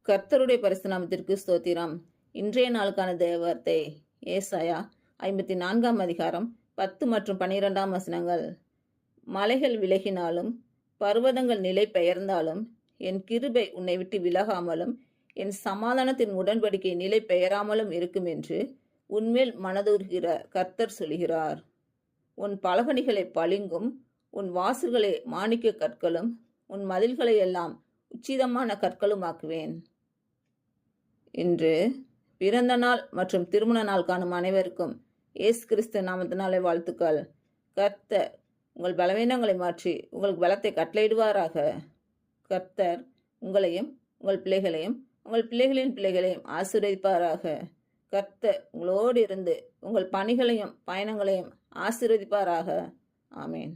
கர்த்தருடைய பரிசுத்த நாமத்திற்கு ஸ்தோத்திரம். இன்றைய நாளுக்கான தேவவார்த்தை ஏசாயா 54 அதிகாரம் 10 மற்றும் 12 வசனங்கள். மலைகள் விலகினாலும் பர்வதங்கள் நிலை பெயர்ந்தாலும் என் கிருபை உன்னை விட்டு விலகாமலும் என் சமாதானத்தின் உடன்படிக்கை நிலை பெயராமலும் இருக்கும் என்று உன்மேல் மனதுருகிற கர்த்தர் சொல்கிறார். உன் பலகணிகளை பளிங்கும் உன் வாசல்களை மாணிக்க கற்களும் உன் மதில்களை எல்லாம் உச்சிதமான கற்களுமாக்குவேன். இன்று பிறந்த நாள் மற்றும் திருமண நாள் காணும் அனைவருக்கும் இயேசு கிறிஸ்து நாமத்தினாலே வாழ்த்துக்கள். கர்த்தர் உங்கள் பலவீனங்களை மாற்றி உங்களுக்கு பலத்தை கட்டளையிடுவாராக. கர்த்தர் உங்களையும் உங்கள் பிள்ளைகளையும் உங்கள் பிள்ளைகளின் பிள்ளைகளையும் ஆசீர்வதிப்பாராக. கர்த்தர் உங்களோடு இருந்து உங்கள் பணிகளையும் பயணங்களையும் ஆசீர்வதிப்பாராக. ஆமேன்.